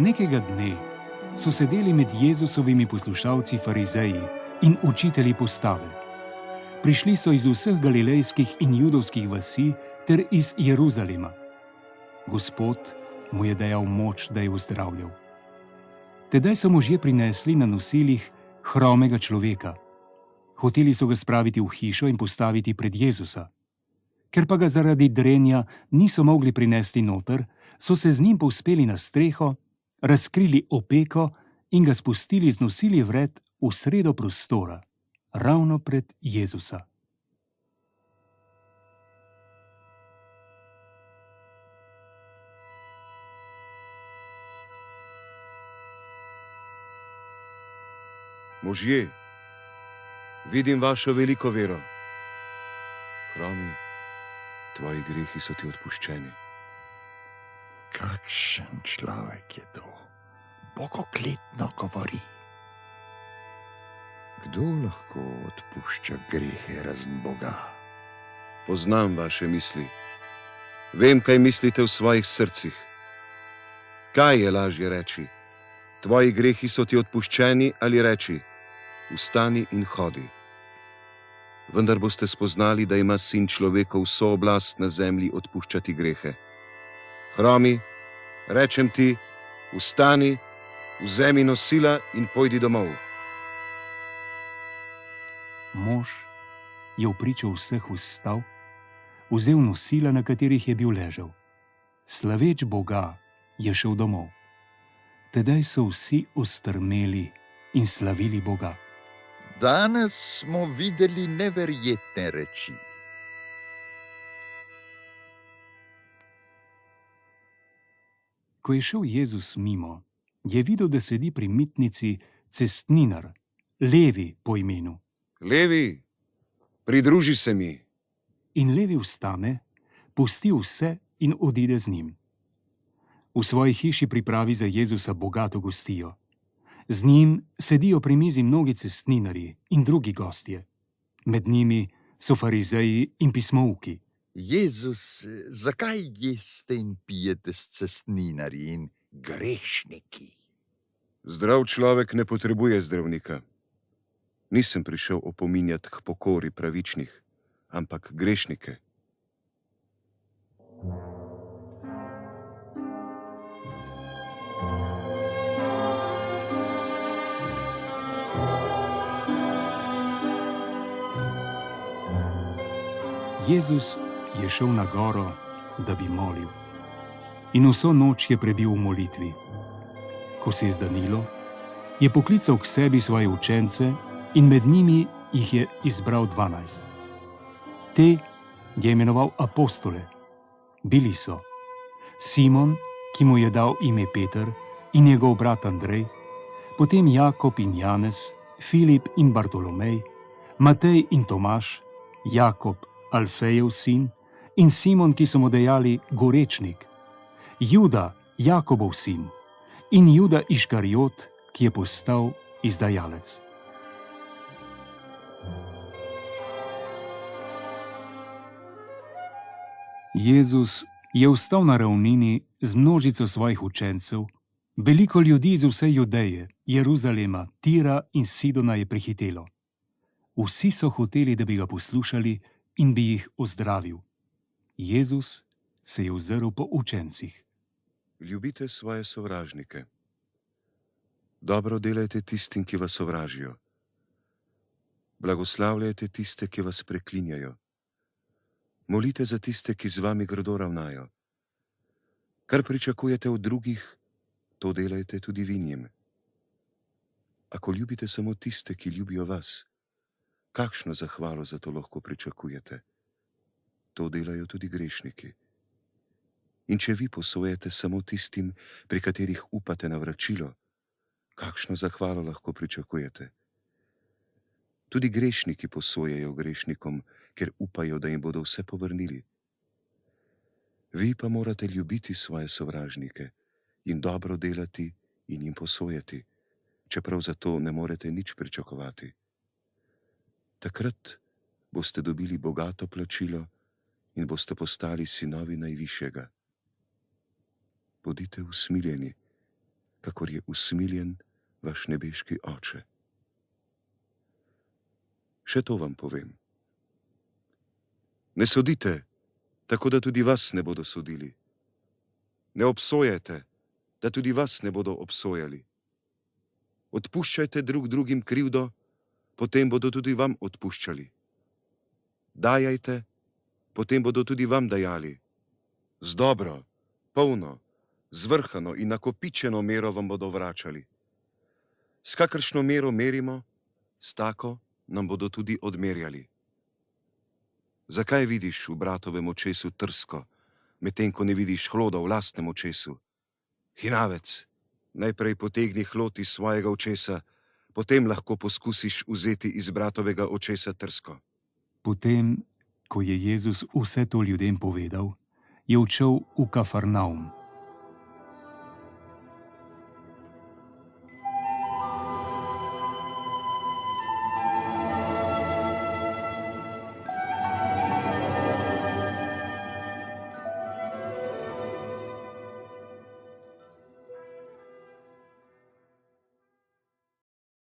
Nekega dne so sedeli med Jezusovimi poslušalci farizeji in učitelji postave. Prišli so iz vseh galilejskih in judovskih vasi ter iz Jeruzalema. Gospod mu je dajal moč, da je ozdravljal. Tedaj so možje prinesli na nosilih hromega človeka. Hoteli so ga spraviti v hišo in postaviti pred Jezusa. Ker pa ga zaradi drenja niso mogli prinesti noter, so se z njim povzpeli na streho, razkrili opeko in ga spustili z nosili vred v sredo prostora, ravno pred Jezusa. Možje, vidim vašo veliko vero. Hromi, tvoji grehi so ti odpuščeni. Kakšen človek je to? Bogokletno govori. Kdo lahko odpušča grehe razen Boga? Poznam vaše misli. Vem, kaj mislite v svojih srcih. Kaj je lažje reči? Tvoji grehi so ti odpuščeni ali reči: vstani in hodi. Vendar boste spoznali, da ima Sin človekov vso oblast na zemlji odpuščati grehe. Hromi, rečem ti, vstani, vzemi nosila in pojdi domov. Mož je vpričo vseh vstal, vzel nosila, na katerih je bil ležal. Slaveč Boga je šel domov. Tedaj so vsi ostrmeli in slavili Boga. Danes smo videli neverjetne reči. Ko je šel Jezus mimo, je videl, da sedi pri mitnici cestninar, Levi po imenu. Levi, pridruži se mi. In Levi vstane, pusti vse in odide z njim. V svoji hiši pripravi za Jezusa bogato gostijo. Z njim sedijo pri mizi mnogi cestninarji in drugi gostje. Med njimi so farizeji in pismouki. Jezus, zakaj jeste in pijete s cestninarji in grešniki? Zdrav človek ne potrebuje zdravnika. Nisem prišel opominjati k pokori pravičnih, ampak grešnike. Jezus je šel na goro, da bi molil. In vso noč je prebil v molitvi. Ko se je zdanilo, je poklical k sebi svoje učence in med njimi jih je izbral 12. Te je imenoval apostole. Bili so Simon, ki mu je dal ime Peter, in njegov brat Andrej, potem Jakob in Janez, Filip in Bartolomej, Matej in Tomaž, Jakob, Alfejev sin, in Simon, ki so mu dejali Gorečnik, Juda, Jakobov sin, in Juda Iškariot, ki je postal izdajalec. Jezus je vstal na ravnini z množico svojih učencev. Veliko ljudi iz vse Judeje, Jeruzalema, Tira in Sidona je prihitelo. Vsi so hoteli, da bi ga poslušali in bi jih ozdravil. Jezus se je ozrl po učencih. Ljubite svoje sovražnike. Dobro delajte tistim, ki vas sovražijo. Blagoslavljajte tiste, ki vas preklinjajo. Molite za tiste, ki z vami grdo ravnajo. Kar pričakujete od drugih, to delajte tudi vi njim. Ako ljubite samo tiste, ki ljubijo vas, kakšno zahvalo za to lahko pričakujete? To delajo tudi grešniki. In če vi posojate samo tistim, pri katerih upate na vračilo, kakšno zahvalo lahko pričakujete? Tudi grešniki posojajo grešnikom, ker upajo, da jim bodo vse povrnili. Vi pa morate ljubiti svoje sovražnike in dobro delati in jim posojati, čeprav za to ne morete nič pričakovati. Takrat boste dobili bogato plačilo in boste postali sinovi Najvišjega. Bodite usmiljeni, kakor je usmiljen vaš nebeški Oče. Še to vam povem. Ne sodite, tako da tudi vas ne bodo sodili. Ne obsojajte, da tudi vas ne bodo obsojali. Odpuščajte drug drugim krivdo, potem bodo tudi vam odpuščali. Dajajte, potem bodo tudi vam dajali. Z dobro, polno, zvrhano in nakopičeno mero vam bodo vračali. S kakršno mero merimo, s tako nam bodo tudi odmerjali. Zakaj vidiš v bratovem očesu trsko, medtem ko ne vidiš hloda v lastnem očesu? Hinavec, najprej potegni hlod iz svojega očesa, potem lahko poskusiš vzeti iz bratovega očesa trsko. Potem, ko je Jezus vse to ljudem povedal, je odšel v Kafarnaum.